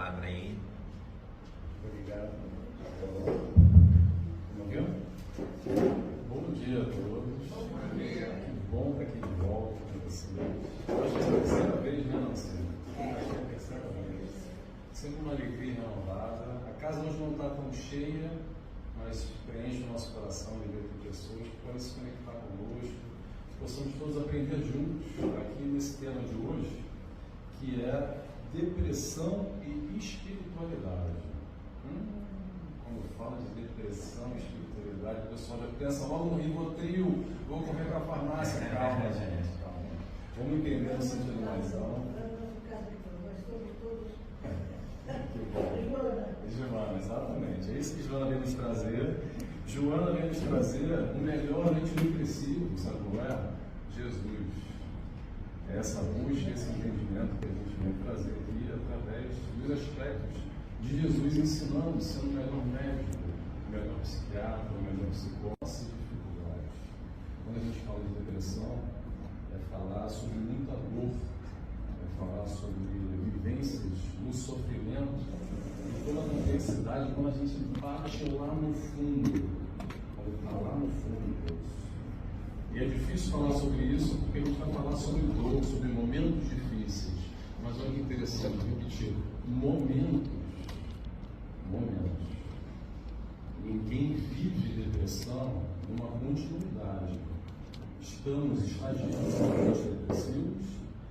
quadro aí. Obrigado. Bom dia a todos. Que bom estar aqui de volta com vocês. Acho que é a terceira vez, né, não sei? Acho que é a terceira vez. Sempre uma alegria renovada. A casa hoje não está tão cheia, mas preenche o nosso coração de ver que pessoas que podem se conectar conosco, que possamos todos aprender juntos aqui nesse tema de hoje, que é depressão e espiritualidade. Quando eu falo de depressão e espiritualidade, o pessoal já pensa logo no Rivotril, vou correr para a farmácia. Calma, gente, calma. Vamos entender o sentido mais amplo. Que bom. Joana, exatamente. É isso que Joana veio nos trazer. Joana veio nos trazer o melhor antidepressivo, sabe qual é? Jesus. É essa busca, esse entendimento que a gente vem trazer aqui através dos aspectos de Jesus ensinando, sendo o melhor médico, o melhor psiquiatra, o melhor psicólogo, sem dificuldades. Quando a gente fala de depressão, é falar sobre muita dor, é falar sobre vivências no sofrimento, e toda a complexidade quando a gente bate lá no fundo, quando está lá no fundo disso. E é difícil falar sobre isso porque a gente vai falar sobre dor, sobre momentos difíceis. Mas olha que interessante, repetir, momentos. Ninguém vive depressão numa continuidade. Estamos estagiando depressivos,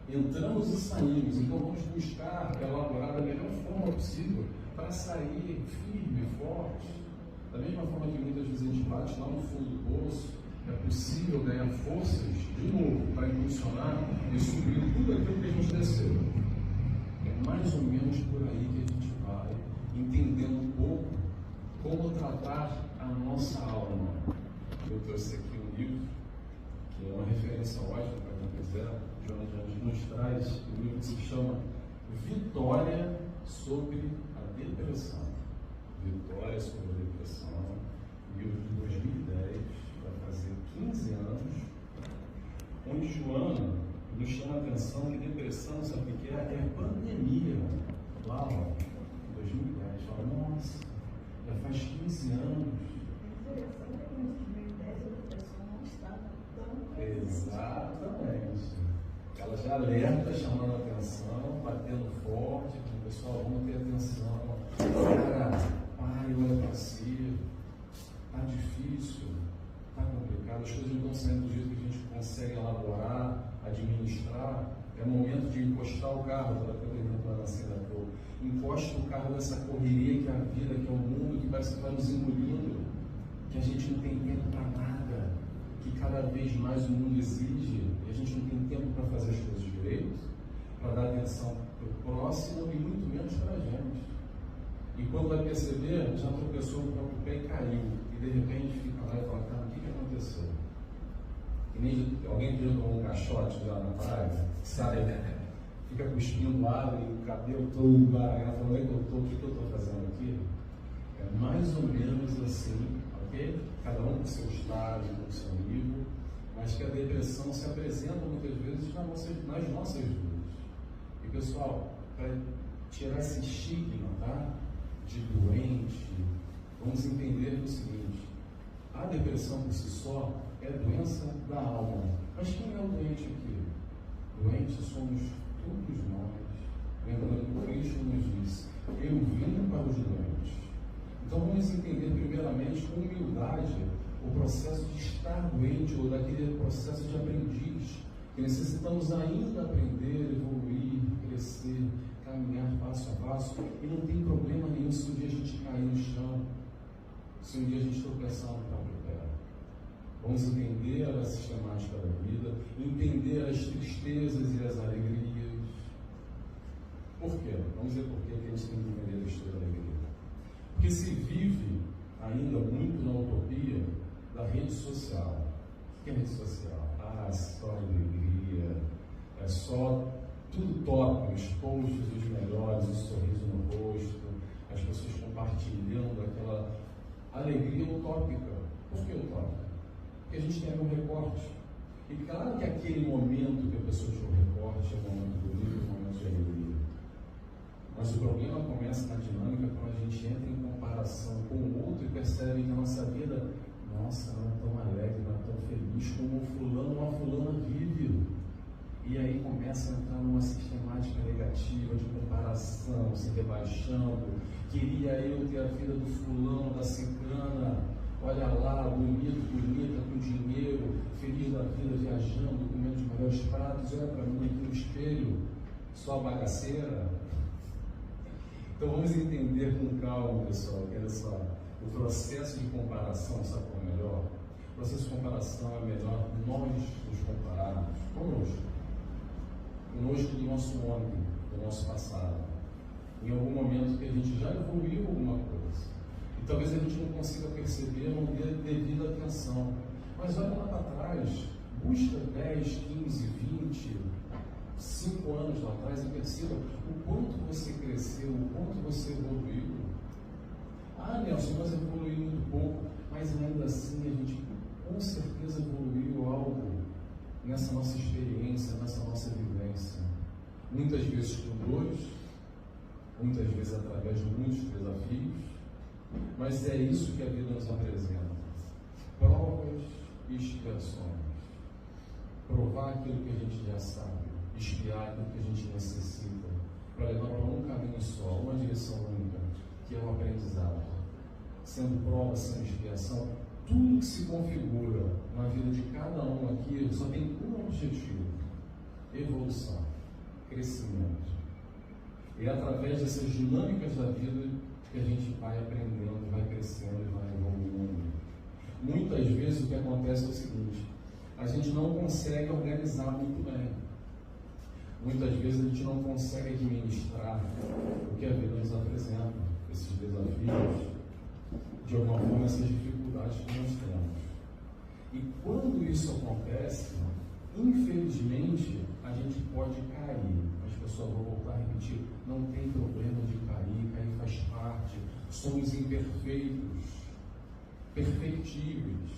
entramos e saímos, então vamos buscar elaborar da melhor forma possível para sair firme e forte. Da mesma forma que muitas vezes a gente bate lá no fundo do poço, é possível ganhar forças de novo para impulsionar e subir tudo aquilo que a gente desceu. É mais ou menos por aí que a gente vai entendendo um pouco como tratar a nossa alma. Eu trouxe aqui um livro que é uma referência ótima para quem quiser. Jonas nos traz um livro que se chama Vitória sobre a Depressão. Vitória sobre a Depressão, livro de 2010, vai fazer 15 anos, onde Joana nos chama a atenção que depressão, sabe o que é? É pandemia. Lá, em 2010, fala, nossa, já faz 15 anos. Exatamente. Ela já alerta, chamando a atenção, batendo forte, o pessoal, vamos ter atenção. Cara, pare, olha para si. Está difícil, está complicado, as coisas não estão saindo do jeito que a gente consegue elaborar, administrar. É momento de encostar o carro, para poder entrar na cena toda. Encosta o carro nessa correria que é a vida, que é o mundo, que parece que vai nos engolindo, que a gente não tem tempo para nada, que cada vez mais o mundo exige, e a gente não tem tempo para fazer as coisas direito, para dar atenção para o próximo e muito menos para a gente. E quando vai perceber, já tropeçou no próprio pé e caiu. E de repente fica lá e fala, cara, o que aconteceu? E nem alguém que já tomou um caixote lá na praia, sabe? Fica cuspindo água e o cabelo todo embaralhado, falando, onde é que eu estou? O que eu estou fazendo aqui? É mais ou menos assim, ok? Cada um com o seu estágio, com o seu nível, mas que a depressão se apresenta muitas vezes nas nossas vidas. E pessoal, para tirar esse estigma, tá? De doente, vamos entender o seguinte: a depressão por si só é doença da alma. Mas quem é o doente aqui? Doentes somos todos nós. Lembrando que Cristo nos disse: eu vim para os doentes. Então vamos entender primeiramente com humildade o processo de estar doente ou daquele processo de aprendiz, que necessitamos ainda aprender, evoluir, crescer, caminhar passo a passo, e não tem problema nenhum se um dia a gente cair no chão, se um dia a gente tropeçar no próprio pé. Vamos entender a sistemática da vida, entender as tristezas e as alegrias. Por quê? Vamos ver por que a gente tem que entender a tristeza e a alegria. Porque se vive ainda muito na utopia da rede social. O que é rede social? Ah, só alegria, é só tudo top, os posts dos melhores, o sorriso no rosto, as pessoas compartilhando aquela alegria utópica. Por que utópica? Porque a gente tem um recorte. E claro que aquele momento que a pessoa tirou o recorte é um momento bonito, um momento de alegria. Mas o problema começa na dinâmica quando a gente entra em comparação com o outro e percebe que a nossa vida, nossa, não é tão alegre, não é tão feliz como o fulano ou a fulana vive. E aí começa a entrar numa sistemática negativa de comparação, se rebaixando. Queria eu ter a vida do fulano, da ciclana, olha lá, bonito, bonita, com dinheiro, feliz da vida, viajando, comendo os melhores pratos, olha para mim aqui no espelho, só bagaceira. Então vamos entender com calma, pessoal, que olha só, o processo de comparação, sabe qual é melhor? O processo de comparação é melhor nós nos compararmos conosco do nosso ontem, do nosso passado, em algum momento que a gente já evoluiu alguma coisa. E talvez a gente não consiga perceber, não dê devida atenção. Mas olha lá para trás, busca 10, 15, 20, 5 anos lá atrás e perceba o quanto você cresceu, o quanto você evoluiu. Ah, Nelson, mas evoluiu muito pouco, mas ainda assim a gente com certeza evoluiu algo nessa nossa experiência, nessa nossa vivência. Muitas vezes com dores, muitas vezes através de muitos desafios, mas é isso que a vida nos apresenta. Provas e expiações. Provar aquilo que a gente já sabe, expiar aquilo que a gente necessita, para levar para um caminho só, uma direção única, que é o aprendizado. Sendo prova, sendo expiação, tudo que se configura na vida de cada um aqui só tem um objetivo: evolução, crescimento. E é através dessas dinâmicas da vida que a gente vai aprendendo, vai crescendo e vai evoluindo. Muitas vezes o que acontece é o seguinte: a gente não consegue organizar muito bem. Muitas vezes a gente não consegue administrar o que a vida nos apresenta, esses desafios, de alguma forma essas dificuldades que nós temos. E quando isso acontece, infelizmente, a gente pode cair. As pessoas vão voltar a repetir: não tem problema de cair, cair faz parte, somos imperfeitos, perfeitíveis.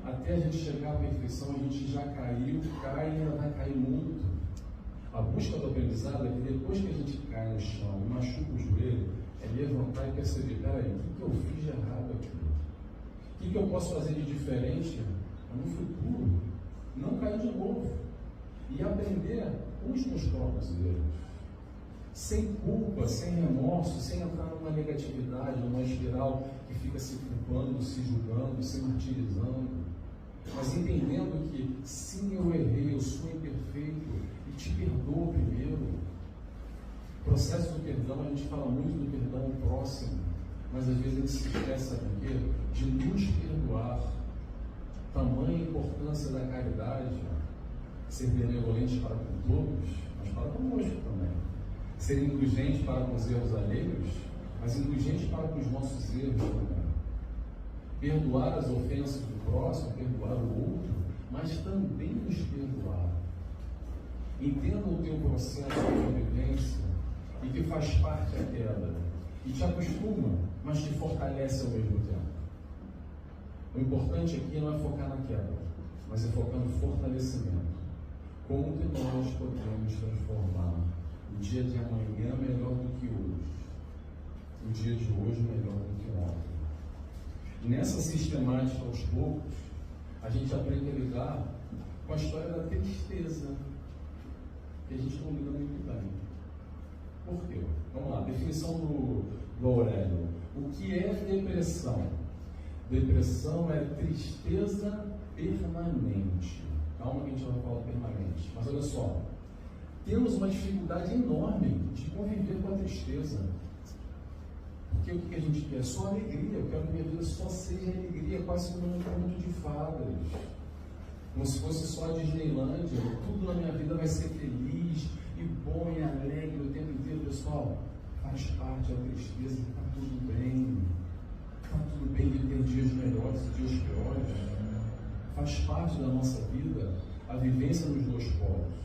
Até a gente chegar à perfeição, a gente já caiu, cai e ainda vai cair muito. A busca do aprendizado é que depois que a gente cai no chão e machuca o joelho, é levantar e perceber: peraí, o que eu fiz de errado aqui? O que eu posso fazer de diferente no futuro? Não cair de novo. E aprender com os meus próprios erros. Sem culpa, sem remorso, sem entrar numa negatividade, numa espiral que fica se culpando, se julgando, se martirizando. Mas entendendo que sim, eu errei, eu sou imperfeito e te perdoo primeiro. O processo do perdão, a gente fala muito do perdão próximo, mas às vezes a gente se esquece, sabe o quê? De nos perdoar. Tamanha importância da caridade, ser benevolente para com todos, mas para conosco também. Ser indulgente para com os erros alheios, mas indulgente para com os nossos erros também. Perdoar as ofensas do próximo, perdoar o outro, mas também nos perdoar. Entenda o teu processo de vivência e que faz parte da queda. E te acostuma, mas te fortalece ao mesmo tempo. O importante aqui não é focar na queda, mas é focar no fortalecimento. Como que nós podemos transformar o dia de amanhã melhor do que hoje, o dia de hoje melhor do que ontem. Nessa sistemática, aos poucos, a gente aprende a lidar com a história da tristeza, que a gente não lida muito bem. Por quê? Vamos lá, definição do Aurélio. O que é depressão? Depressão é tristeza permanente. Calma que a gente vai falar permanente. Mas olha só, temos uma dificuldade enorme de conviver com a tristeza. Porque o que a gente quer? Só alegria. Eu quero que minha vida só seja alegria, quase como um conto de fadas. Como se fosse só a Disneylândia. Tudo na minha vida vai ser feliz e bom e alegre o tempo inteiro. Pessoal, faz parte da tristeza, está tudo bem. Está tudo bem de ter dias melhores e dias piores. Faz parte da nossa vida a vivência nos dois polos.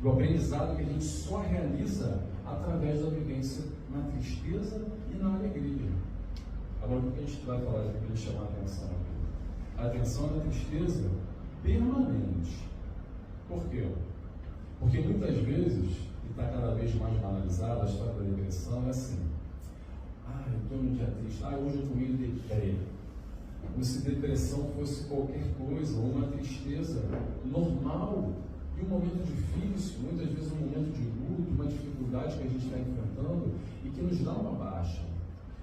O aprendizado que a gente só realiza através da vivência na tristeza e na alegria. Agora, o que a gente vai falar aqui para ele chamar a atenção aqui? A atenção é a tristeza permanente. Por quê? Porque muitas vezes, e está cada vez mais banalizada, a história da depressão é assim: eu estou num dia triste, hoje eu comi e deitei. Como se depressão fosse qualquer coisa, ou uma tristeza normal, e um momento difícil, muitas vezes um momento de luto, uma dificuldade que a gente está enfrentando e que nos dá uma baixa.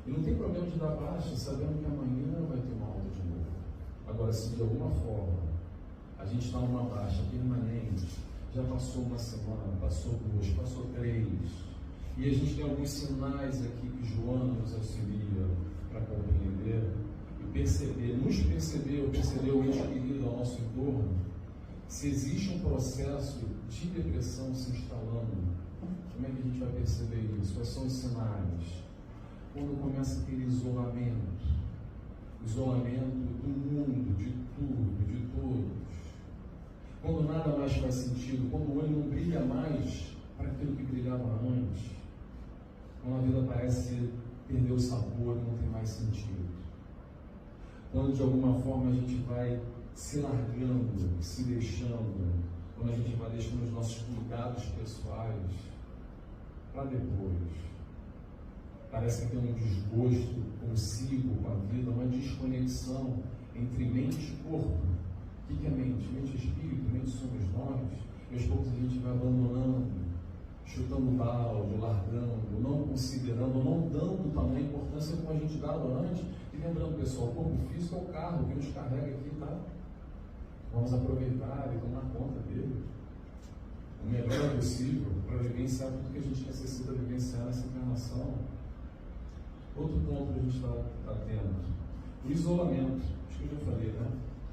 E não tem problema de dar baixa, sabendo que amanhã vai ter uma alta de novo. Agora, se de alguma forma a gente está numa baixa permanente, já passou uma semana, passou 2, passou 3, e a gente tem alguns sinais aqui que Joana nos auxilia para compreender e perceber, nos perceber, ou perceber o ente querido ao nosso entorno, se existe um processo de depressão se instalando. Como é que a gente vai perceber isso? Quais são os sinais? Quando começa aquele isolamento do mundo, de tudo, de todos. Quando nada mais faz sentido, quando o olho não brilha mais para aquilo que brilhava antes, quando a vida parece perder o sabor e não tem mais sentido. Quando de alguma forma a gente vai se largando, se deixando, quando a gente vai deixando os nossos cuidados pessoais para depois. Parece que tem um desgosto consigo, com a vida, uma desconexão entre mente e corpo. O que é mente? Mente e espírito, mente somos nós. E aos poucos a gente vai abandonando, chutando balde, largando, não considerando, não dando tamanha importância como a gente dava antes. E lembrando, pessoal, o corpo físico é o carro que nos carrega aqui, tá? Vamos aproveitar e tomar conta dele o melhor possível para vivenciar tudo que a gente necessita vivenciar nessa encarnação. Outro ponto que a gente está tendo: o isolamento. Acho que eu já falei, né?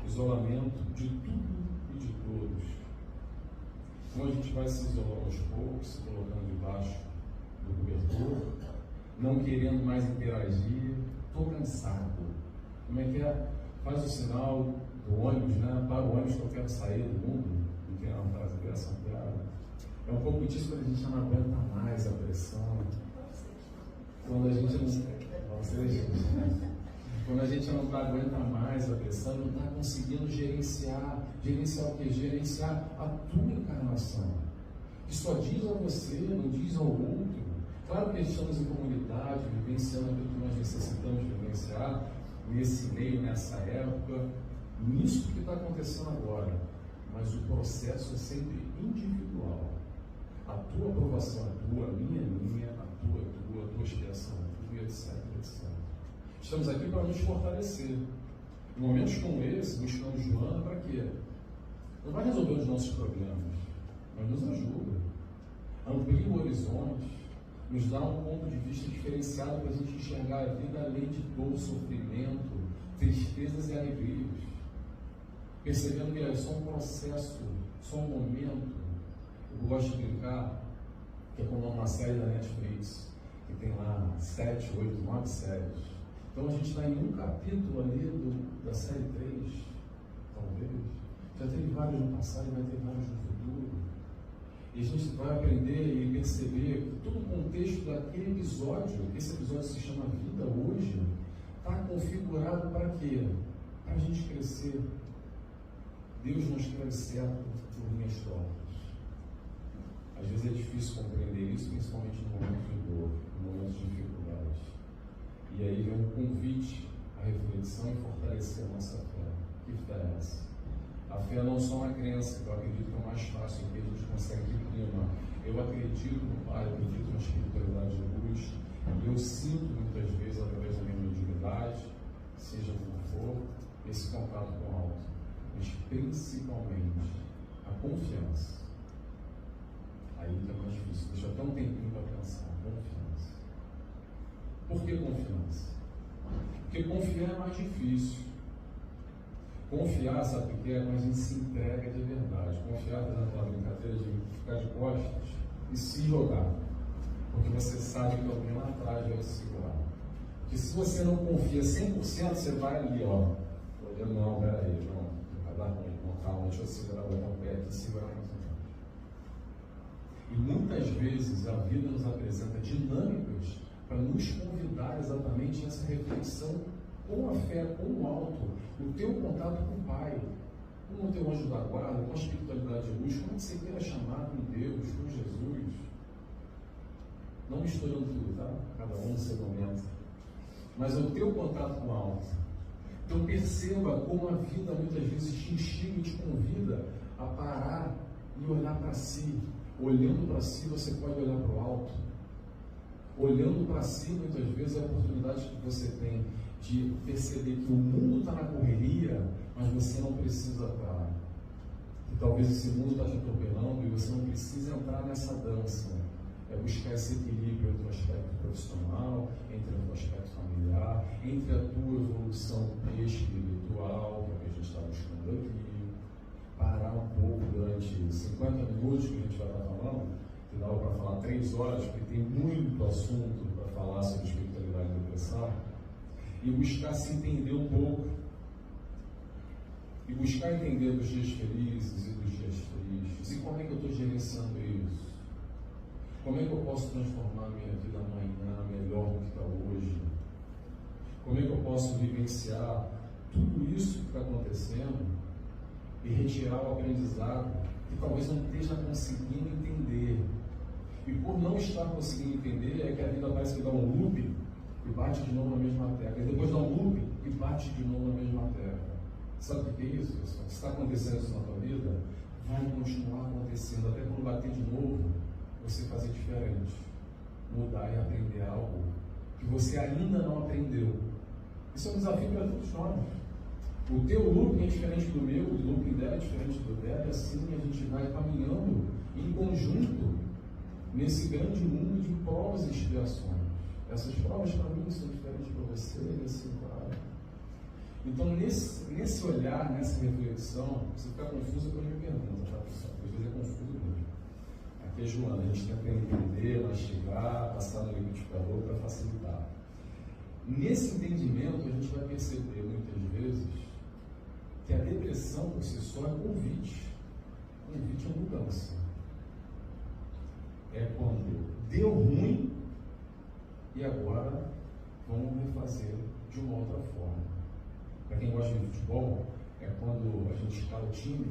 Isolamento de tudo e de todos. Como a gente vai se isolar aos poucos, se colocando debaixo do cobertor, não querendo mais interagir. Estou cansado. Como é que é? Faz o sinal do ônibus, né? Para o ônibus que eu quero sair do mundo. Não tem uma frase dessa piada. É um pouco disso quando a gente já não aguenta mais a pressão. Quando a gente não aguenta mais a pressão, não está conseguindo gerenciar o quê? Gerenciar a tua encarnação. Que só diz a você, não diz ao outro. Claro que estamos em comunidade, vivenciando aquilo que nós necessitamos vivenciar nesse meio, nessa época, nisso que está acontecendo agora. Mas o processo é sempre individual. A tua aprovação é tua, a minha, a tua expiação é tua, etc, etc. Estamos aqui para nos fortalecer. Em momentos como esse, buscando Joana, para quê? Não vai resolver os nossos problemas, mas nos ajuda. Amplia o horizonte, nos dá um ponto de vista diferenciado para a gente enxergar a vida além de dor, sofrimento, tristezas e alegrias. Percebendo que é só um processo, só um momento. Eu gosto de brincar que é como uma série da Netflix, que tem lá 7, 8, 9 séries. Então a gente está em um capítulo ali da série 3, talvez. Já teve vários no passado e vai ter vários no futuro. E a gente vai aprender e perceber que todo o contexto daquele episódio, esse episódio se chama Vida Hoje, está configurado para quê? Para a gente crescer. Deus não escreve certo por linhas tortas. Às vezes é difícil compreender isso, principalmente no momento de dor, no momento de dificuldade. E aí vem um convite à reflexão e fortalecer a nossa fé. Que fé é essa? A fé não é só uma crença, que eu acredito que é o mais fácil, que a gente consegue imprimir. Eu acredito no Pai, eu acredito na espiritualidade de luz, e eu sinto muitas vezes, através da minha mediunidade, seja como for, esse contato com o alto. Mas principalmente a confiança. Aí que é mais difícil. Deixa até um tempinho para pensar. Confiança. Por que confiança? Porque confiar é mais difícil. Confiar, sabe o que é? Quando a gente se entrega de verdade. Confiar é aquela brincadeira de ficar de costas e se jogar. Porque você sabe que alguém lá atrás vai te segurar. Porque se você não confia 100%, você vai ali, ó. Olhando, não, peraí, não. Calma, deixa eu segurar o pé aqui e segurar mais um pouco. E muitas vezes a vida nos apresenta dinâmicas para nos convidar exatamente a essa reflexão com a fé, com o alto, o teu contato com o Pai, com o teu anjo da guarda, com a espiritualidade de luz, como você queira chamar, com Deus, com Jesus. Não misturando tudo, tá? Cada um no seu momento. Mas o teu contato com o alto. Então perceba como a vida muitas vezes te instiga e te convida a parar e olhar para si. Olhando para si, você pode olhar para o alto. Olhando para si, muitas vezes, é a oportunidade que você tem de perceber que o mundo está na correria, mas você não precisa estar. E talvez esse mundo está te atropelando e você não precisa entrar nessa dança. É buscar esse equilíbrio entre o aspecto profissional, entre o aspecto familiar, entre a tua evolução espiritual, que é o que a gente está buscando aqui. Parar um pouco durante 50 minutos que a gente vai estar falando, que dá para falar 3 horas, porque tem muito assunto para falar sobre espiritualidade e depressão, e buscar se entender um pouco, e buscar entender dos dias felizes e dos dias tristes, e como é que eu estou gerenciando isso, como é que eu posso transformar a minha vida amanhã melhor do que está hoje, como é que eu posso vivenciar tudo isso que está acontecendo e retirar o aprendizado que talvez não esteja conseguindo entender. E por não estar conseguindo entender, é que a vida parece que dá um loop e bate de novo na mesma tecla. E depois dá um loop e bate de novo na mesma tecla. Sabe o que é isso, pessoal? Se está acontecendo isso na tua vida, vai continuar acontecendo. Até quando bater de novo, você fazer diferente. Mudar e aprender algo que você ainda não aprendeu. Isso é um desafio para todos nós. O teu looping é diferente do meu, o looping dela é diferente do dela, e assim a gente vai caminhando em conjunto nesse grande mundo de provas e expiações. Essas provas para mim são diferentes para você, e assim vai. Então, nesse olhar, nessa reflexão, se ficar confuso, depois me pergunta, tá, pessoal? Às vezes é confuso mesmo. Aqui é Joana, a gente tenta entender, mastigar, passar no liquidificador para facilitar. Nesse entendimento, a gente vai perceber muitas vezes que a depressão por si só é convite. Convite é mudança. É quando deu ruim e agora vamos refazer de uma outra forma. Para quem gosta de futebol, é quando a gente escala o time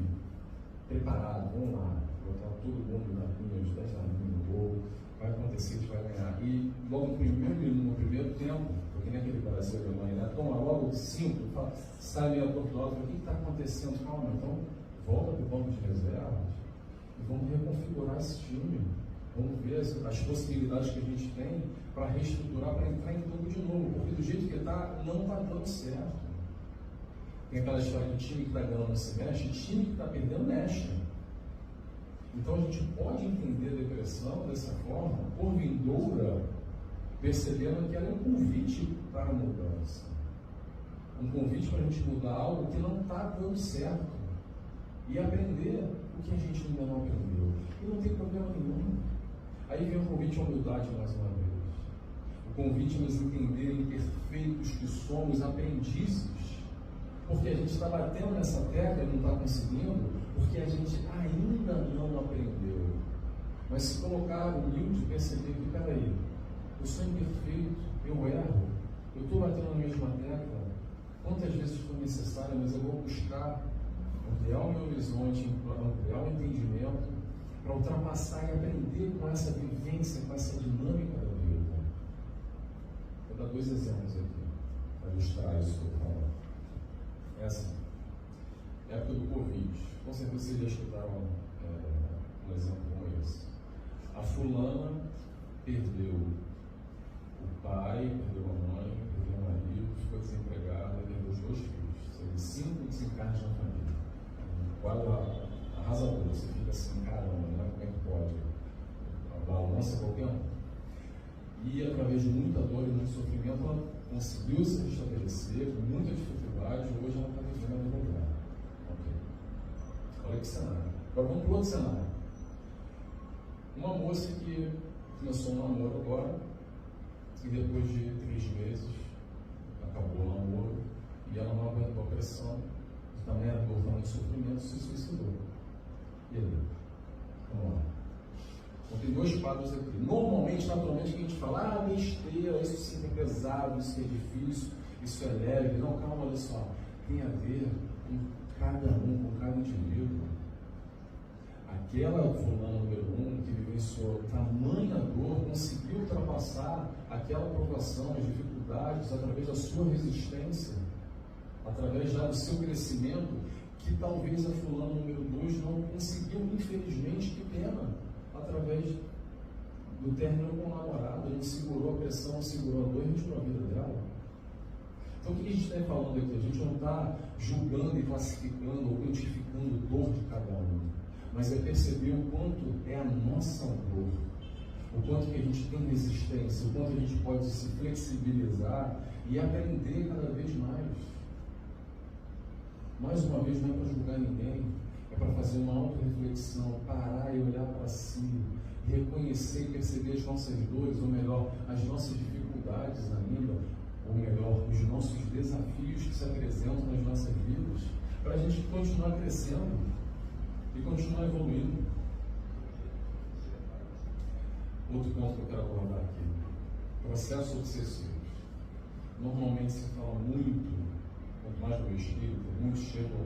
preparado, vamos lá, botar todo mundo na linha, os 10 na linha no gol, vai acontecer, a gente vai ganhar. E logo no primeiro tempo, porque nem aquele Brasil e Alemanha, né? Toma logo 5, sai meio atordoado, o que está acontecendo? Calma, então volta para o banco de reservas e vamos reconfigurar esse time. Vamos ver as possibilidades que a gente tem para reestruturar, para entrar em campo de novo, porque do jeito que está, não está dando certo. Tem aquela história que o time que está ganhando não se mexe, o time que está perdendo mexe. Então a gente pode entender a depressão dessa forma, por vindoura, percebendo que ela é um convite para a mudança. Um convite para a gente mudar algo que não está dando certo. E aprender o que a gente ainda não aprendeu. E não tem problema nenhum. Aí vem o convite à humildade mais uma vez. O convite a nos entenderem perfeitos que somos, aprendizes. Porque a gente está batendo nessa tecla e não está conseguindo, porque a gente ainda não aprendeu. Mas se colocar humilde, perceber que, peraí, eu sou imperfeito, eu erro, eu estou batendo na mesma tecla, quantas vezes for necessário, mas eu vou buscar ampliar o meu horizonte, ampliar o entendimento, para ultrapassar e aprender com essa vivência, com essa dinâmica da vida. Vou dar 2 exemplos aqui, para ilustrar isso que eu falo. É assim, época do Covid, com certeza vocês já escutaram um exemplo como esse. A fulana perdeu o pai, perdeu a mãe, perdeu o marido, ficou desempregada, perdeu os 2 filhos. 5 desencarnes na família. Um quadro arrasador, você fica assim, caramba, né? Como é que pode? A balança qualquer um. E através de muita dor e muito sofrimento, ela conseguiu se restabelecer, com muita dificuldade, hoje ela está vivendo no lugar. Ok. Olha que cenário. Agora vamos para o outro cenário. Uma moça que começou um namoro agora, e depois de 3 meses, acabou o namoro, e ela não aguentou a pressão, e também a dor, também de sofrimento, se suicidou. E aí? Vamos lá. Então tem 2 quadros aqui. Normalmente, naturalmente, que a gente fala, besteira, isso sim é pesado, isso é difícil, isso é leve. Não, calma, olha só. Tem a ver com cada um, com cada indivíduo. aquela fulana número 1 que vivenciou tamanha dor, conseguiu ultrapassar aquela provação, as dificuldades, através da sua resistência, através já do seu crescimento, que talvez a fulana número 2 não conseguiu, infelizmente, que pena, através do término com o namorado, não segurou a pressão, não segurou a dor e retirou a vida dela. Então, o que a gente está falando aqui? A gente não está julgando e classificando ou quantificando dor de cada um, mas é perceber o quanto é a nossa dor, o quanto que a gente tem resistência, o quanto a gente pode se flexibilizar e aprender cada vez mais. Mais uma vez, não é para julgar ninguém, é para fazer uma auto-reflexão, parar e olhar para si, reconhecer e perceber as nossas dores, ou melhor, as nossas dificuldades ainda, ou melhor, os nossos desafios que se apresentam nas nossas vidas, para a gente continuar crescendo e continuar evoluindo. Outro ponto que eu quero abordar aqui: processos obsessivos. Normalmente se fala muito, quanto mais no espírita, muitos chegam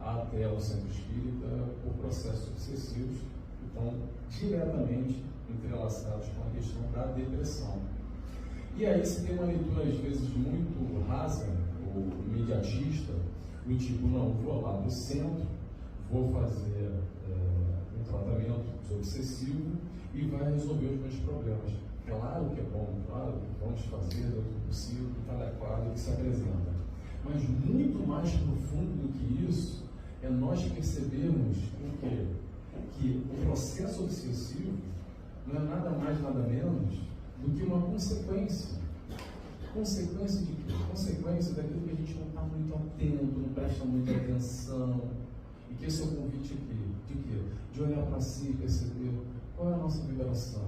até o centro espírita por processos obsessivos que estão diretamente entrelaçados com a questão da depressão. E aí se tem uma leitura às vezes muito rasa ou imediatista, do tipo, não, vou lá no centro, vou fazer um tratamento obsessivo e vai resolver os meus problemas. Claro que é bom, claro que vamos fazer dentro do possível, do adequado que se apresenta. Mas muito mais profundo do que isso é nós percebermos o quê? Que o processo obsessivo não é nada mais, nada menos do que uma consequência. Consequência de quê? Consequência daquilo que a gente não está muito atento, não presta muita atenção. E que esse é o convite aqui. De quê? De olhar para si e perceber qual é a nossa vibração.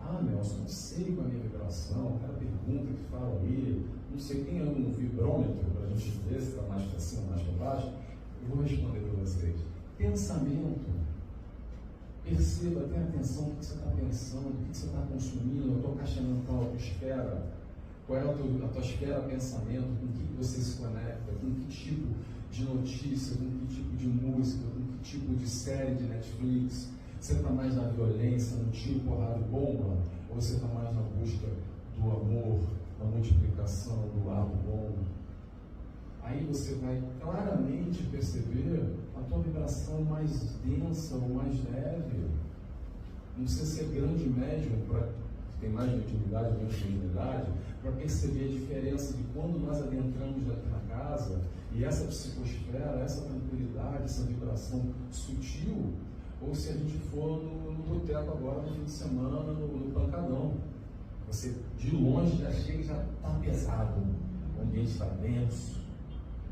Ah, Nelson, não sei qual é a minha vibração. O cara pergunta, que fala aí. Não sei, tem um vibrômetro para a gente ver se está mais para cima, mais para baixo. Eu vou responder para vocês. Pensamento. Perceba, tenha atenção no que você está pensando, o que você está consumindo, a tua caixa mental, a tua esfera. Qual é a tua esfera pensamento, com o que você se conecta, com que tipo de notícia, com que tipo de música, com que tipo de série de Netflix. Você está mais na violência, no tiro, porrada e bomba, ou você está mais na busca do amor, da multiplicação, do lado bom? Aí você vai claramente perceber a tua vibração mais densa ou mais leve. Não precisa ser grande médium, que tem mais mediunidade ou menos mediunidade, para perceber a diferença de quando nós adentramos aqui na casa e essa psicosfera, essa tranquilidade, essa vibração sutil, ou se a gente for no boteco agora no fim de semana, no pancadão. Você de longe já chega e já está pesado, o ambiente está denso.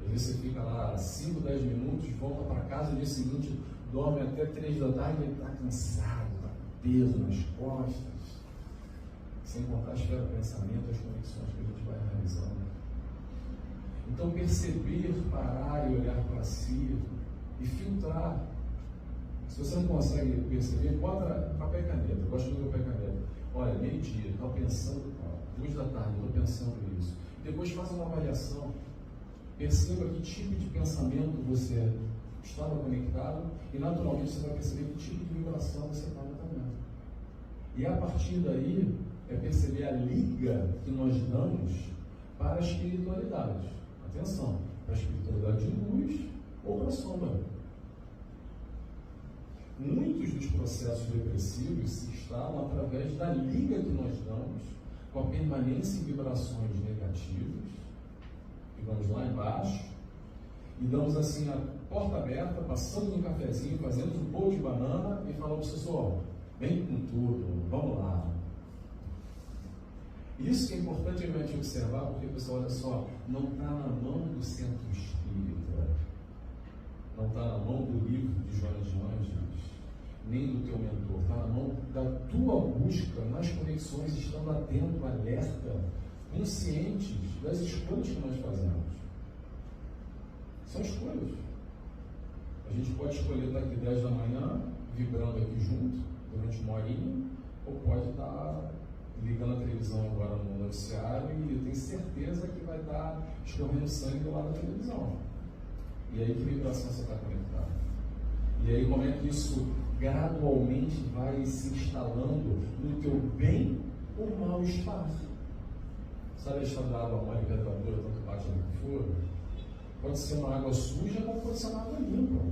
Às vezes você fica lá 5, 10 minutos, volta para casa, no dia seguinte dorme até 3 da tarde e está cansado, está com peso nas costas. Sem contar a esfera do pensamento, as conexões que a gente vai realizando. Então perceber, parar e olhar para si e filtrar. Se você não consegue perceber, bota papel e caneta. Eu gosto do papel e caneta. Olha, meio-dia, estou pensando, 2 da tarde, estou pensando isso. Depois faça uma avaliação. Perceba que tipo de pensamento você estava conectado e naturalmente você vai perceber que tipo de vibração você estava também. E a partir daí é perceber a liga que nós damos para a espiritualidade. Atenção, para a espiritualidade de luz ou para a sombra. Muitos dos processos depressivos se instalam através da liga que nós damos com a permanência em vibrações negativas. Ficamos lá embaixo e damos assim a porta aberta, passando um cafezinho, fazendo um bolo de banana e falamos, professor, vem com tudo, vamos lá. Isso que é importante realmente observar, porque, pessoal, olha só, não está na mão do centro espírita, não está na mão do livro de Joana de Ângeles, nem do teu mentor, está na mão da tua busca nas conexões, estando atento, alerta, conscientes das escolhas que nós fazemos. São escolhas. A gente pode escolher estar aqui 10 da manhã, vibrando aqui junto, durante uma horinha, ou pode estar ligando a televisão agora no noticiário e eu tenho certeza que vai estar escorrendo sangue do lado da televisão. E aí que vibração você está conectado? E aí como é que isso gradualmente vai se instalando no teu bem ou mal-estar? Sabe a história da água mole e verdadeira, tanto bate no que for? Pode ser uma água suja, como pode ser uma água limpa.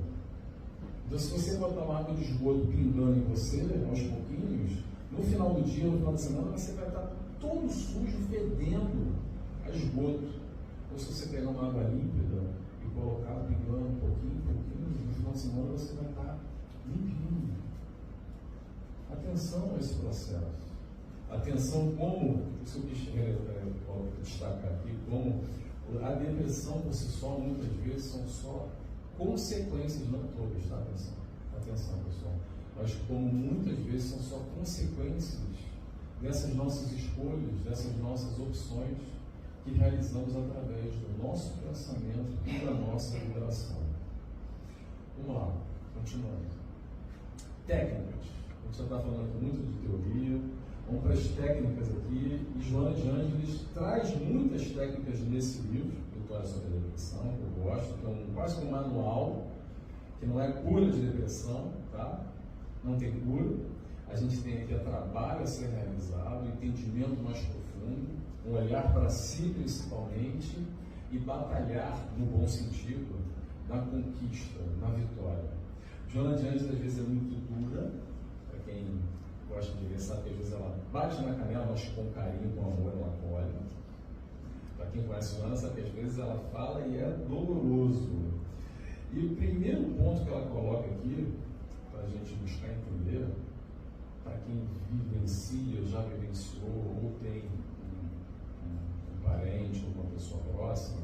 Então, se você botar uma água de esgoto pingando em você, aos pouquinhos, no final do dia, no final da semana, você vai estar todo sujo, fedendo a esgoto. Ou se você pegar uma água límpida e colocar pingando um pouquinho, no final de semana você vai estar limpinho. Atenção a esse processo. Atenção como, isso eu quis destacar aqui, como a depressão por si só, muitas vezes, são só consequências, não todas, tá? Atenção, pessoal. Mas como muitas vezes são só consequências dessas nossas escolhas, dessas nossas opções que realizamos através do nosso pensamento e da nossa liberação. Vamos lá, continuando. Técnicas. A gente já está falando muito de teoria. Vamos para as técnicas aqui. E Joana de Ângeles traz muitas técnicas nesse livro, Vitória sobre a Depressão, que eu gosto, que é quase um manual, que não é cura de depressão, tá? Não tem cura. A gente tem aqui trabalho a ser realizado, entendimento mais profundo, um olhar para si principalmente e batalhar no bom sentido, na conquista, na vitória. Joana de Ângeles às vezes é muito dura, para quem gosta de ver, sabe que às vezes ela bate na canela, mas com carinho, com amor, ela acolhe. Para quem conhece Joana, sabe que às vezes ela fala e é doloroso. E o primeiro ponto que ela coloca aqui, para a gente buscar entender, para quem vivencia, já vivenciou, ou tem um parente, ou uma pessoa próxima,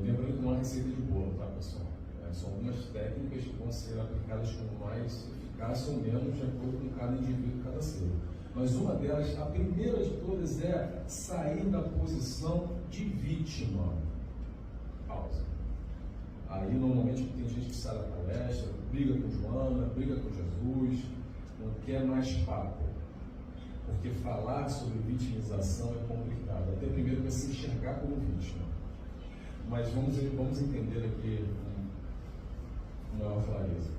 lembrando que não é receita de bolo, tá, pessoal? São algumas técnicas que vão ser aplicadas com mais eficácia ou menos de acordo com cada indivíduo, cada ser. Mas uma delas, a primeira de todas, é sair da posição de vítima. Pausa. Aí, normalmente, tem gente que sai da palestra, briga com Joana, briga com Jesus, não quer mais papo. Porque falar sobre vitimização é complicado. Até primeiro vai se enxergar como vítima. Mas vamos entender aqui com maior clareza.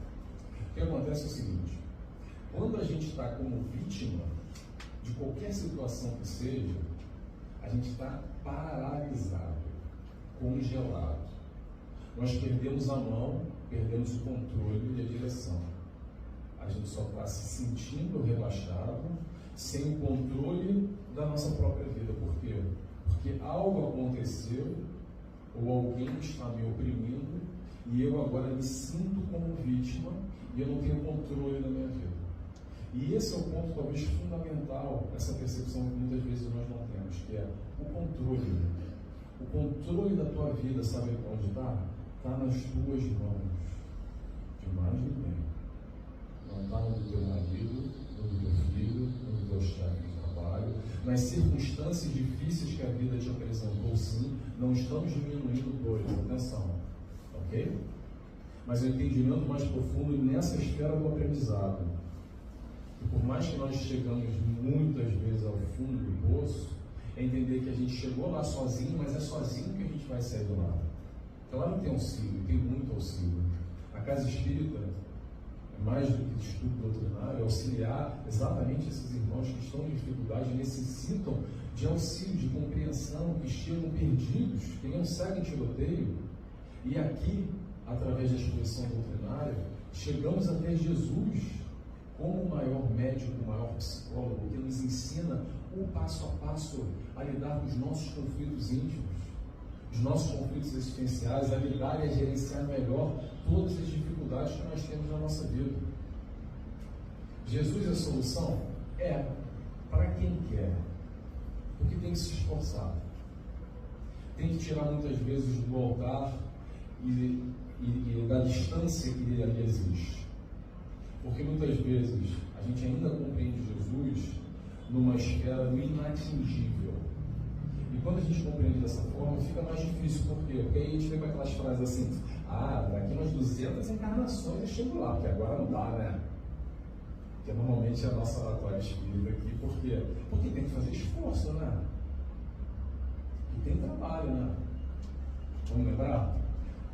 O que acontece é o seguinte: quando a gente está como vítima de qualquer situação que seja, a gente está paralisado, congelado. Nós perdemos a mão, perdemos o controle e a direção. A gente só está se sentindo relaxado, sem o controle da nossa própria vida. Por quê? Porque algo aconteceu, ou alguém está me oprimindo, e eu agora me sinto como vítima, e eu não tenho controle da minha vida. E esse é o ponto talvez fundamental, essa percepção que muitas vezes nós não temos, que é o controle. O controle da tua vida, sabe onde está? Está nas tuas mãos, de mais ninguém. Não está no do teu marido, no do teu filho, no do teu chefe de trabalho, nas circunstâncias difíceis que a vida te apresentou, sim. Não estamos diminuindo dores, atenção, ok? Mas o entendimento mais profundo nessa esfera do aprendizado. E por mais que nós chegamos muitas vezes ao fundo do poço, é entender que a gente chegou lá sozinho, mas é sozinho que a gente vai sair do lado. Claro que tem auxílio, tem muito auxílio. A casa espírita é mais do que estudo doutrinário, é auxiliar exatamente esses irmãos que estão em dificuldade, necessitam de auxílio, de compreensão, que chegam perdidos, que não seguem tiroteio. E aqui, através da exposição doutrinária, chegamos até Jesus como o maior médico, o maior psicólogo, que nos ensina o passo a passo a lidar com os nossos conflitos íntimos, os nossos conflitos existenciais, a lidar e a gerenciar melhor todas as dificuldades que nós temos na nossa vida. Jesus é a solução? É, para quem quer, porque tem que se esforçar, tem que tirar muitas vezes do altar e da distância que ele ali existe. Porque muitas vezes a gente ainda compreende Jesus numa esfera do inatingível. E quando a gente compreende dessa forma, fica mais difícil. Por quê? Porque aí a gente vem com aquelas frases assim: daqui umas 200 encarnações eu chego lá, porque agora não dá, né? Que normalmente é a nossa oratória espírita aqui. Por quê? Porque tem que fazer esforço, né? E tem trabalho, né? Vamos lembrar?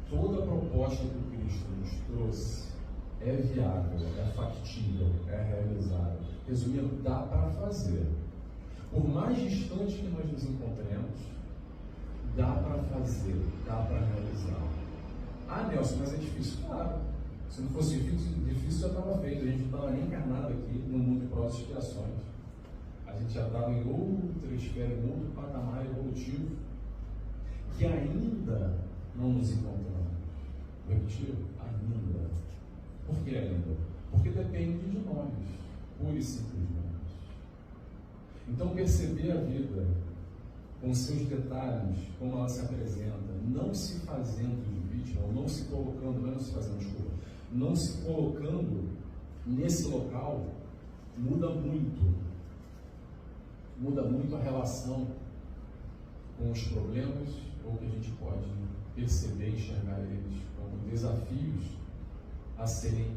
Toda a proposta que o Cristo nos trouxe é viável, é factível, é realizável. Resumindo, dá para fazer. Por mais distante que nós nos encontremos, dá para fazer, dá para realizar. Ah, Nelson, mas é difícil? Claro. Se não fosse difícil já estava feito. A gente não estava nem encarnado aqui no mundo de provas e expiações. A gente já estava em outra esfera, em outro patamar evolutivo, que ainda não nos encontramos. Repetir? Ainda. Por que ainda? Porque depende de nós, pura e simplesmente. Então, perceber a vida com seus detalhes, como ela se apresenta, não se fazendo de vítima, ou não se colocando, não se fazendo, desculpa, não se colocando nesse local, muda muito a relação com os problemas, ou que a gente pode perceber e enxergar eles como desafios a serem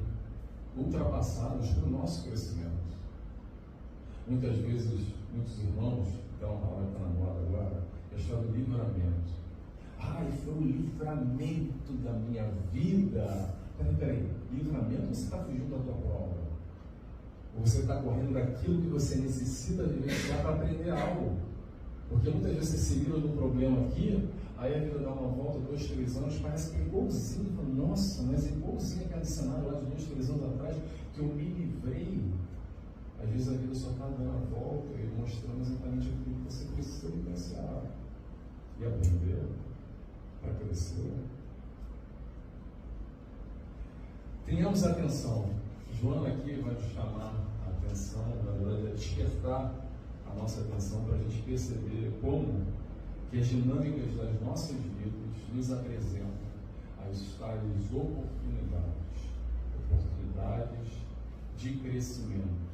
ultrapassados pelo nosso crescimento. Muitas vezes, muitos irmãos, que é uma palavra que está na moda agora, a história do livramento. Ai, foi o livramento da minha vida. Peraí, livramento ou você está fugindo da tua prova? Ou você está correndo daquilo que você necessita vivenciar para aprender algo? Porque muitas vezes você se livra de um problema aqui, aí a vida dá uma volta, 2, 3 anos, parece que é igualzinho. Nossa, mas é igualzinho aquele cenário lá de 2, 3 anos atrás, que eu me livrei. Às vezes a vida só está dando a volta e mostrando exatamente aquilo que você precisa vivenciar e aprender para crescer. Tenhamos atenção. Joana aqui vai nos chamar a atenção, na verdade, é despertar a nossa atenção para a gente perceber como que as dinâmicas das nossas vidas nos apresentam as tais oportunidades de crescimento.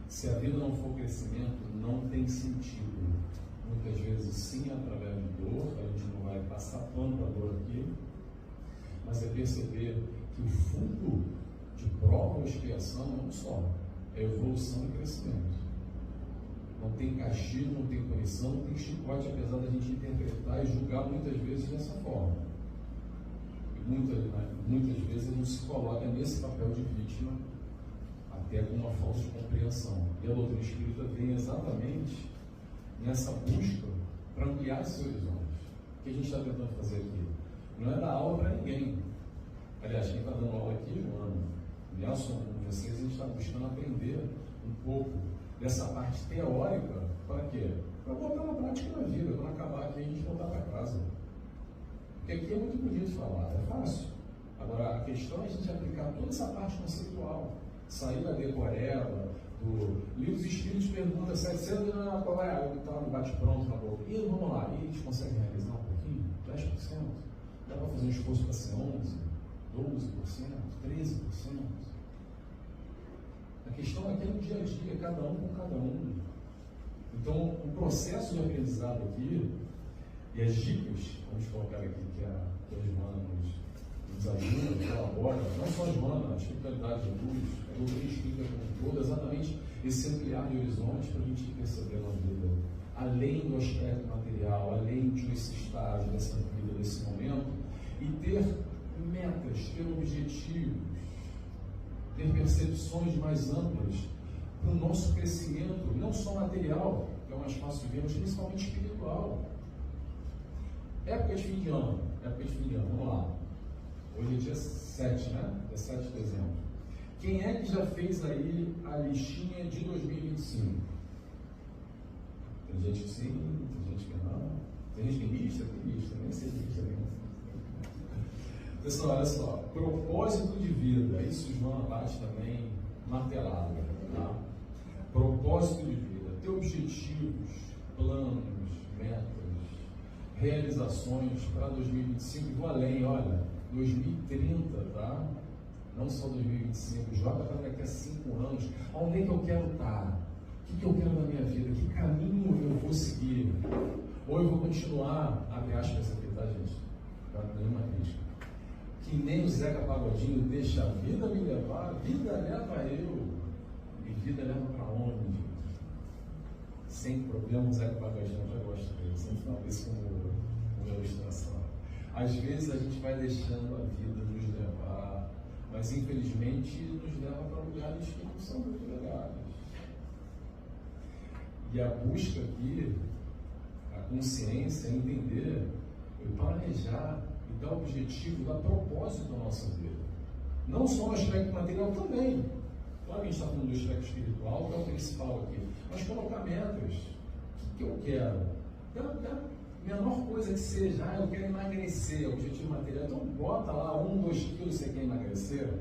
Se a vida não for crescimento, não tem sentido. Muitas vezes, sim, através de dor, a gente não vai passar pano para a dor aqui, mas é perceber que o fundo de prova ou expiação é um só, é evolução e crescimento. Não tem castigo, não tem punição, não tem chicote, apesar da gente interpretar e julgar muitas vezes dessa forma. E muitas vezes a gente se coloca nesse papel de vítima, até com uma falsa compreensão. E a doutrina espírita vem exatamente nessa busca para ampliar esses horizontes. O que a gente está tentando fazer aqui? Não é dar aula para ninguém. Aliás, quem está dando aula aqui, Joana, Nelson, com vocês, a gente está buscando aprender um pouco dessa parte teórica. Para quê? Para botar na prática na vida, quando acabar aqui a gente voltar para casa. Porque aqui é muito bonito falar, é fácil. Agora, a questão é a gente aplicar toda essa parte conceitual. Sair da decoreba, do livro dos Espíritos pergunta 700, qual é a água que está no bate-pronto na boca? E vamos lá, e a gente consegue realizar um pouquinho? 10%? Dá para fazer um esforço para ser 11%, 12%, 13%? A questão é que é no dia a dia, cada um com cada um. Então, o processo de aprendizado aqui, e as dicas, vamos colocar aqui, que a Joana nos ajuda, colabora, não só a Joana, a espiritualidade de luz, a doutrina espírita como um todo, exatamente esse ampliar de horizontes para a gente perceber na vida, além do aspecto material, além desse estágio, dessa vida, desse momento, e ter metas, ter objetivos, ter percepções mais amplas para o nosso crescimento, não só material, que é o mais fácil de ver, mas principalmente espiritual. Época de fim de ano, vamos lá. Hoje é dia 7, né? Dia 7 de dezembro. Quem é que já fez aí a listinha de 2025? Tem gente que sim, tem gente que não. Tem gente que lista, nem sei lista nenhuma. Pessoal, olha só. Propósito de vida. Isso Joana bate também martelado. Tá? Propósito de vida. Ter objetivos, planos, metas, realizações para 2025. E vou além, olha. 2030, tá? Não só 2025, joga para daqui a 5 anos. Onde é que eu quero estar? O que eu quero na minha vida? Que caminho eu vou seguir? Ou eu vou continuar, abre aspas aqui, tá, gente? Não é nenhuma crítica. Que nem o Zeca Pagodinho, deixa a vida me levar, a vida leva eu. E vida leva para onde? Sem problema, o Zeca Pagodinho, eu já gosto dele, sempre falo isso como ilustração. Às vezes a gente vai deixando a vida nos levar mas infelizmente nos leva para lugares que não são muito legais. E a busca aqui, a consciência, é entender, planejar e dar objetivo, dar propósito à nossa vida. Não só no aspecto material também. Claro que a gente está falando do aspecto espiritual, que é o principal aqui, mas colocar metas. O que eu quero? A menor coisa que seja, eu quero emagrecer, objetivo material. Então bota lá 1, 2 quilos você quer emagrecer.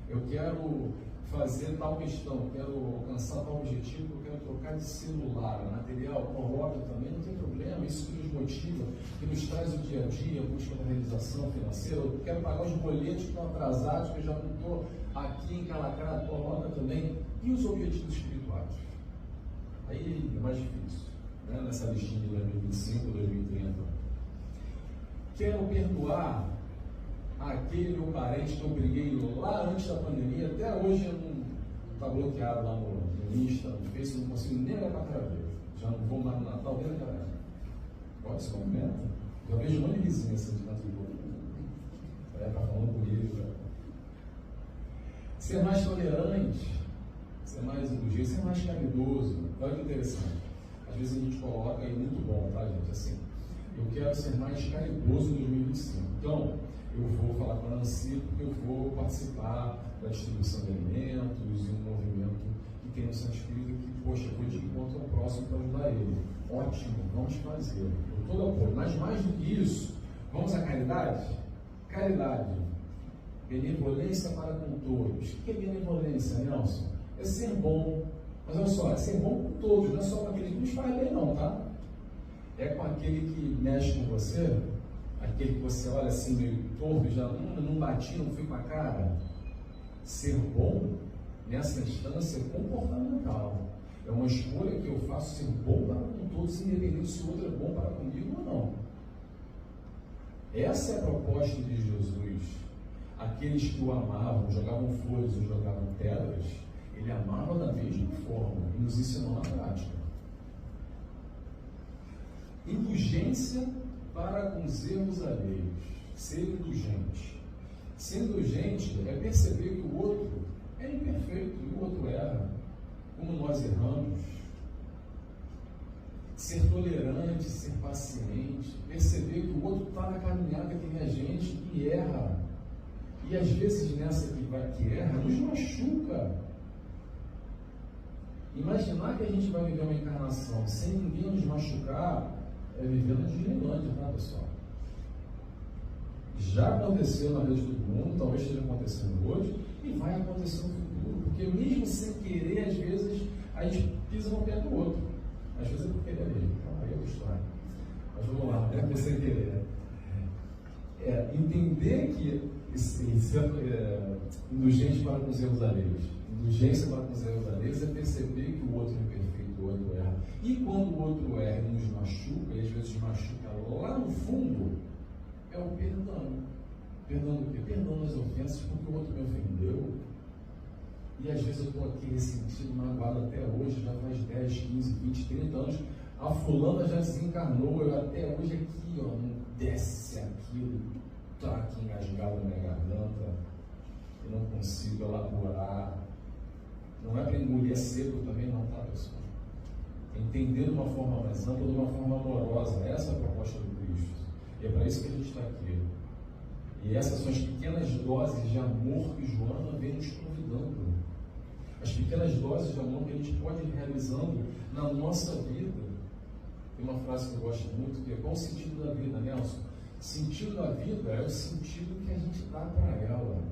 Eu quero fazer tal questão, eu quero alcançar tal objetivo, eu quero trocar de celular, material, coloca também, não tem problema, isso que nos motiva, que nos traz o dia a dia, a busca da realização financeira. Eu quero pagar os boletos que estão atrasados, que eu já não estou aqui encalacrado, coloca também. E os objetivos espirituais? Aí é mais difícil, né? Nessa listinha de 2025, 2030. Quero perdoar aquele meu parente que eu briguei lá antes da pandemia, até hoje está bloqueado lá no Insta, no Facebook, não consigo nem olhar para a cara dele. Já não vou mais no Natal, nem na cara. Pode ser uma meta. Já vejo um monte de vizinha assim de canto de boca. Está falando comigo. Né? Ser mais tolerante, ser mais indulgente, ser mais caridoso. Olha que interessante. Às vezes a gente coloca aí muito bom, tá, gente? Assim, eu quero ser mais caridoso em 2025. Então, eu vou falar com a Nancy porque eu vou participar da distribuição de alimentos e um movimento que tem no Santo Espírito que, poxa, eu vou de encontro ao próximo para ajudar ele. Ótimo, vamos fazer. Eu todo apoio. Mas mais do que isso, vamos à caridade? Caridade. Benevolência para com todos. O que é benevolência, Nelson? É ser bom. Mas olha só, é ser bom com todos, não é só com aquele que nos faz bem não, tá? É com aquele que mexe com você, aquele que você olha assim meio torto, já não bati, não fui com a cara. Ser bom, nessa instância, é comportamental. É uma escolha que eu faço ser bom para com todos, independente se o outro é bom para comigo ou não. Essa é a proposta de Jesus. Aqueles que o amavam, jogavam flores ou jogavam pedras, ele amava da mesma forma e nos ensinou na prática. Indulgência para com os erros alheios. Ser indulgente. Ser indulgente é perceber que o outro é imperfeito e o outro erra, como nós erramos. Ser tolerante, ser paciente, perceber que o outro está na caminhada que nem a gente e erra. E às vezes nessa que erra, nos machuca. Imaginar que a gente vai viver uma encarnação sem ninguém nos machucar é viver na Disneylândia, tá, pessoal? Já aconteceu na vida de todo mundo, talvez esteja acontecendo hoje e vai acontecer no futuro, porque mesmo sem querer, às vezes a gente pisa no pé do outro, às vezes é por querer mesmo, então aí é outra história. Mas vamos lá, é por sem querer. Entender que indulgente para com os erros alheios, indulgência para com os erros alheios é perceber que o outro é imperfeito, o outro erra. E quando o outro erra e nos machuca, e às vezes machuca lá no fundo, é o perdão. Perdão do quê? Perdão as ofensas porque o outro me ofendeu. E às vezes eu estou aqui ressentido, magoado até hoje, já faz 10, 15, 20, 30 anos. A fulana já desencarnou, eu até hoje aqui, ó, não desce aquilo, tá aqui engasgado na minha garganta, eu não consigo elaborar. Não é para engolir seco também não, tá, pessoal? Entender de uma forma mais ampla, de uma forma amorosa. Essa é a proposta do Cristo. E é para isso que a gente está aqui. E essas são as pequenas doses de amor que Joana vem nos convidando. As pequenas doses de amor que a gente pode ir realizando na nossa vida. Tem uma frase que eu gosto muito, que é: qual o sentido da vida, Nelson? Sentido da vida é o sentido que a gente dá para ela.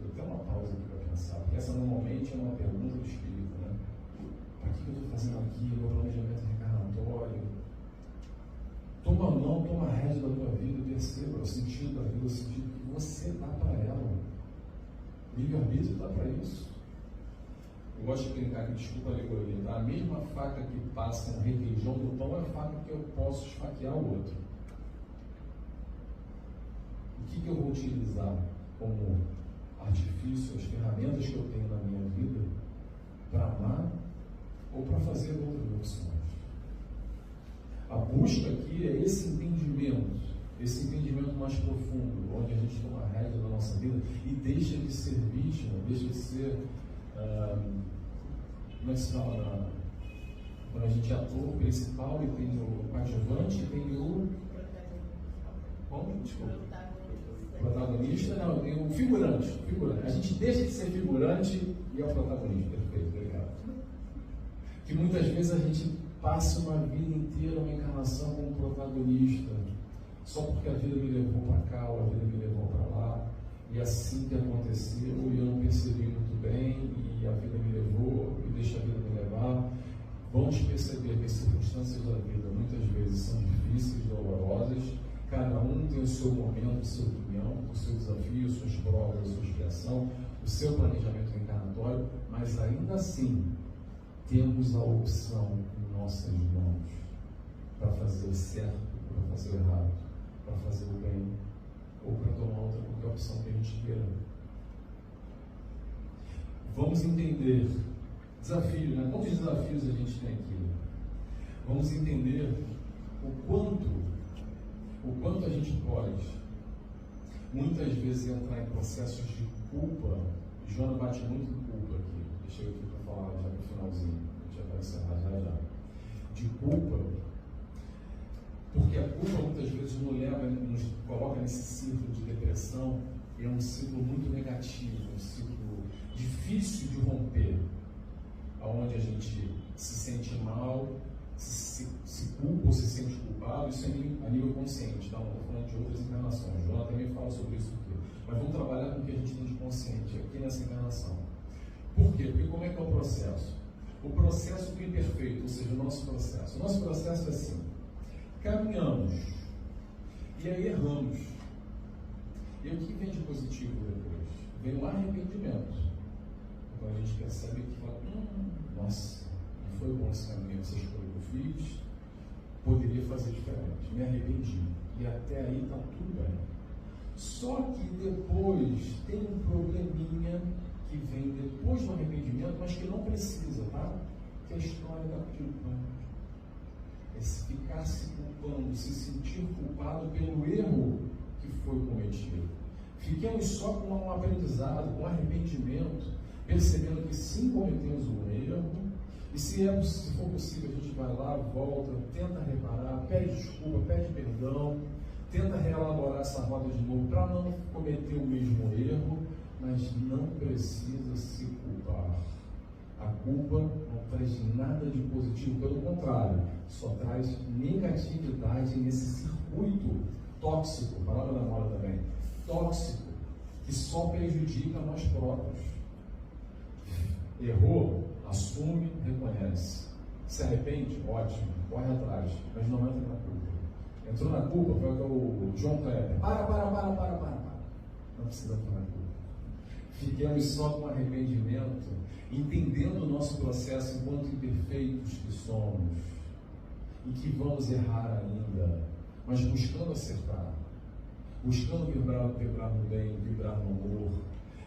Eu tenho uma pausa aqui para pensar, porque essa normalmente é uma pergunta do espírito, né? Para que eu estou fazendo aqui? Meu planejamento reencarnatório. Toma a mão, toma a rédea da tua vida e perceba o sentido da vida, o sentido que você dá para ela. Livre-arbítrio dá para isso. Eu gosto de brincar que, desculpa a alegoria, tá? A mesma faca que passa um requeijão do pão é a faca que eu posso esfaquear o outro. O que eu vou utilizar como artifício, as ferramentas que eu tenho na minha vida para amar ou para fazer outras opções? A busca aqui é esse entendimento esse entendimento mais profundo, onde a gente toma a rédea da nossa vida e deixa de ser vítima, deixa de ser, como é que se fala, quando a gente é ator principal e tem o coadjuvante e tem o... Como? Desculpa. Protagonista, não, tem o figurante. A gente deixa de ser figurante e é o protagonista. Perfeito, obrigado. Que muitas vezes a gente passa uma vida inteira, uma encarnação como protagonista, só porque a vida me levou para cá ou a vida me levou para lá, e assim que aconteceu, e eu não percebi muito bem, e a vida me levou, e deixa a vida me levar. Vamos perceber que as circunstâncias da vida muitas vezes são difíceis, dolorosas. Cada um tem o seu momento, a sua opinião, o seu desafio, suas provas, a sua expiação, o seu planejamento encarnatório, mas ainda assim temos a opção em nossas mãos para fazer o certo, para fazer o errado, para fazer o bem ou para tomar outra qualquer opção que a gente queira. Vamos entender desafios, né? Quantos desafios a gente tem aqui? Vamos entender o quanto a gente pode muitas vezes entrar em processos de culpa. Joana bate muito em culpa aqui. Deixa eu aqui para falar já no finalzinho, a gente já vai encerrar já. De culpa, porque a culpa muitas vezes nos coloca nesse ciclo de depressão, e é um ciclo muito negativo, um ciclo difícil de romper, onde a gente se sente mal, se culpa ou se sente culpado. Isso é a nível consciente, tá? Não estou falando de outras encarnações. Joana também fala sobre isso aqui. Mas vamos trabalhar com o que a gente tem de consciente aqui nessa encarnação. Por quê? Porque como é que é o processo? O processo do imperfeito, ou seja, o nosso processo. O nosso processo é assim: caminhamos, e aí erramos. E o que vem de positivo depois? Vem o arrependimento. Então a gente percebe que fala, nossa, não foi bom esse caminho, essa escolha que eu fiz, poderia fazer diferente, me arrependi. E até aí está tudo bem. Só que depois tem um probleminha que vem depois do arrependimento, mas que não precisa, tá? Que é a história da culpa. É se ficar se culpando, se sentir culpado pelo erro que foi cometido. Fiquemos só com um aprendizado, com um arrependimento, percebendo que sim, cometemos um erro, e se for possível, a gente vai lá, volta, tenta reparar, pede desculpa, pede perdão, tenta reelaborar essa roda de novo para não cometer o mesmo erro, mas não precisa se culpar. A culpa não traz nada de positivo, pelo contrário, só traz negatividade nesse circuito tóxico, palavra da moda também, tóxico, que só prejudica nós próprios. Errou, assume, reconhece. Se arrepende, ótimo, corre atrás, mas não entra na culpa. Entrou na culpa, foi o John Klepper. Para. Não precisa entrar na culpa. Fiquemos só com arrependimento, entendendo o nosso processo enquanto imperfeitos que somos e que vamos errar ainda, mas buscando acertar, buscando vibrar no bem, vibrar no amor,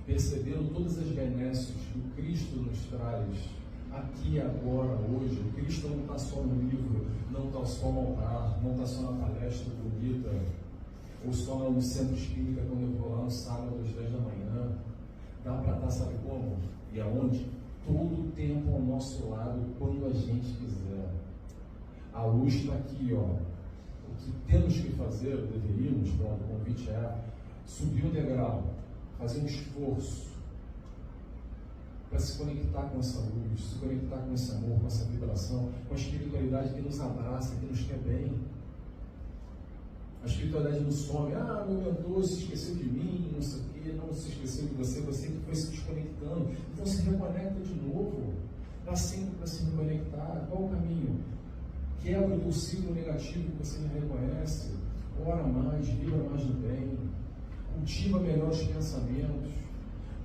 percebendo todas as benesses que o Cristo nos traz aqui, agora, hoje. O Cristo não está só no livro, não está só no altar, não está só na palestra bonita, ou só no centro espírita quando eu vou lá no sábado às 10 da manhã. Dá para estar, sabe como? E aonde? Todo o tempo ao nosso lado, quando a gente quiser. A luz está aqui, ó. O que temos que fazer, deveríamos, pronto, o convite é subir um degrau, fazer um esforço para se conectar com essa luz, se conectar com esse amor, com essa vibração, com a espiritualidade que nos abraça, que nos quer bem. A espiritualidade não some, meu mentor se esqueceu de mim, não sei o quê, não se esqueceu de você, você que foi se desconectando. Então se reconecta de novo, dá sempre para se reconectar. Qual o caminho? Quebra o ciclo negativo que você não reconhece, ora mais, vibra mais no bem, cultiva melhores pensamentos,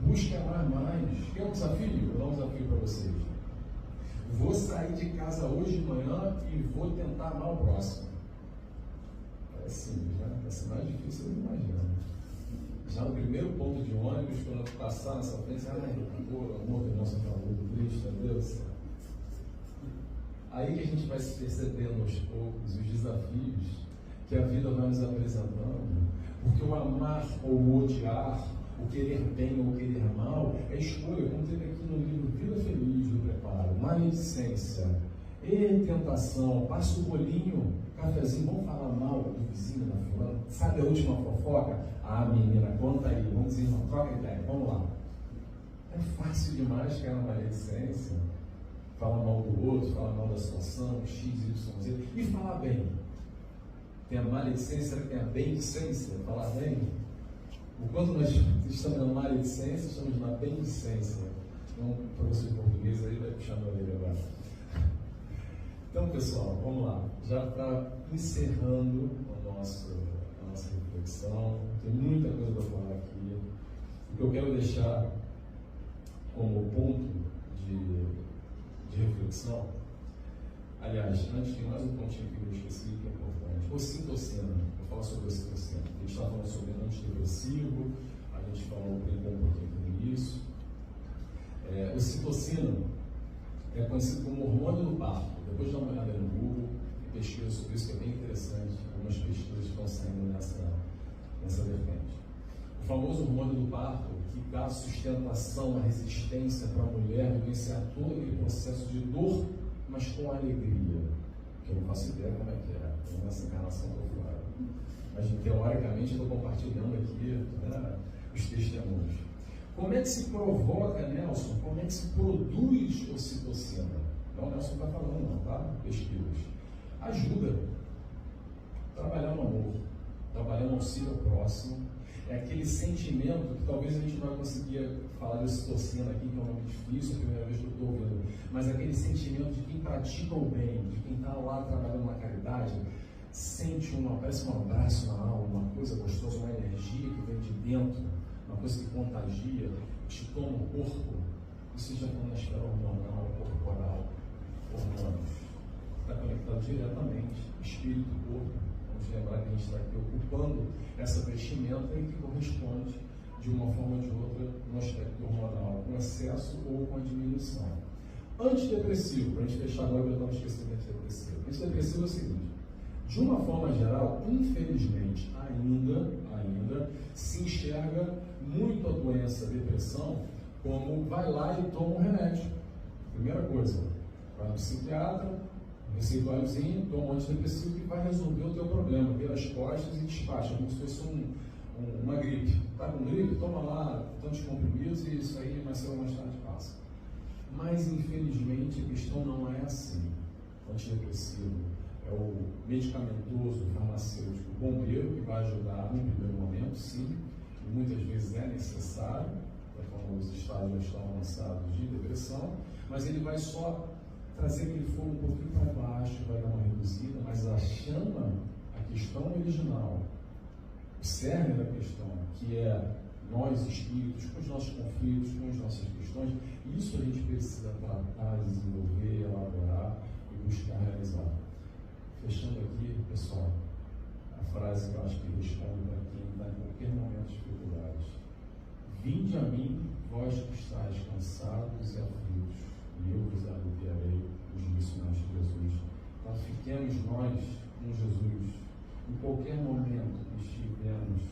busque amar mais. Quer um desafio? Eu vou dar um desafio para vocês. Vou sair de casa hoje de manhã e vou tentar amar o próximo. É simples, né? Vai ser mais difícil do que imagino. Já no primeiro ponto de ônibus, quando eu passar nessa frente, amor de nossa favor do Cristo, meu Deus. Aí que a gente vai se percebendo aos poucos os desafios que a vida vai nos apresentando, porque o amar ou o odiar, o querer bem ou o querer mal, é escolha, como teve aqui no livro Vida Feliz do Preparo, maledicência e tentação, passa o bolinho, cafezinho, vamos falar mal do vizinho, da fulana, sabe a última fofoca? Ah, menina, conta aí, vamos dizer, não, troca ideia, vamos lá. É fácil demais cair na maledicência, falar mal do outro, falar mal da situação, X, Y, Z, e falar bem. Tem a maledicência, tem a bendicência, falar bem. O quanto nós estamos na maledicência, estamos na bendicência. Então, o professor de português aí vai puxando a orelha agora. Então, pessoal, vamos lá. Já está encerrando a nossa reflexão. Tem muita coisa para falar aqui. O que eu quero deixar como ponto de reflexão, aliás, antes tem mais um pontinho que eu esqueci que é importante. Ocitocina. Vou falar sobre ocitocina. A gente está falando sobre antidepressivo, a gente falou, brincou um pouquinho com isso. Ocitocina é conhecido como hormônio do parto. Depois dá uma olhada no Google e pesquisa sobre isso, que é bem interessante. Algumas pesquisas estão saindo nessa vertente. O famoso hormônio do parto, que dá sustentação, a resistência para a mulher vivenciar todo aquele processo de dor, mas com alegria. Que eu não faço ideia como é que é. Eu nessa encarnação estou fora. Mas teoricamente eu estou compartilhando aqui, né, os testemunhos. Como é que se provoca, Nelson? Como é que se produz ocitocina? Não, o Nelson está falando, não, tá? Pesquisas. Ajuda. Trabalhar no amor, trabalhar no auxílio ao próximo. É aquele sentimento que talvez a gente não vai conseguir falar de ocitocina aqui, que é um nome difícil, a primeira vez que eu estou ouvindo, mas aquele sentimento de quem pratica o bem, de quem está lá trabalhando na caridade, sente parece um abraço na alma, uma coisa gostosa, uma energia que vem de dentro, uma coisa que contagia, te toma o corpo. Isso já está na esfera hormonal, corporal, hormônios. Está conectado diretamente, espírito, corpo. Vamos lembrar que a gente está aqui ocupando essa vestimenta e que corresponde, de uma forma ou de outra, no aspecto hormonal, com excesso ou com a diminuição. Antidepressivo, para a gente fechar agora, eu estava esquecendo do antidepressivo. Antidepressivo é o seguinte: de uma forma geral, infelizmente, ainda se enxerga muito a doença, a depressão, como vai lá e toma um remédio. Primeira coisa, vai no psiquiatra, receituáriozinho, toma um antidepressivo que vai resolver o teu problema, pelas costas e despacha, como se fosse uma gripe. Está com gripe? Toma lá tantos comprimidos e isso aí mais cedo ou mais tarde passa. Mas, infelizmente, a questão não é assim. O antidepressivo é o medicamentoso, farmacêutico, bombeiro, que vai ajudar no primeiro momento, sim, e muitas vezes é necessário, quando os estágios estão avançados de depressão, mas ele vai só trazer aquele fogo um pouquinho para baixo, vai dar uma reduzida, mas a chama, a questão original, o cerne da questão, que é nós espíritos, com os nossos conflitos, com as nossas questões, isso a gente precisa tratar, desenvolver, elaborar e buscar realizar. Fechando aqui, pessoal, a frase que eu acho que responde para quem está em qualquer momento de dificuldade. Vinde a mim, vós que estáis cansados e aflitos, e eu vos aliviarei, os missionários de Jesus. Então, fiquemos nós com Jesus, em qualquer momento que estivermos,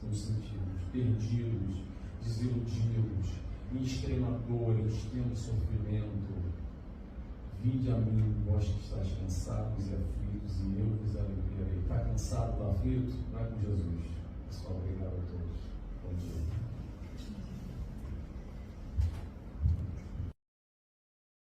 nos sentimos perdidos, desiludidos, em extrema dor, em extremo sofrimento. Vinde a mim, vós que estáis cansados e aflitos, e eu vos aliviarei. Está cansado, está aflito? Vai com Jesus. Pessoal, obrigado a todos. Bom dia.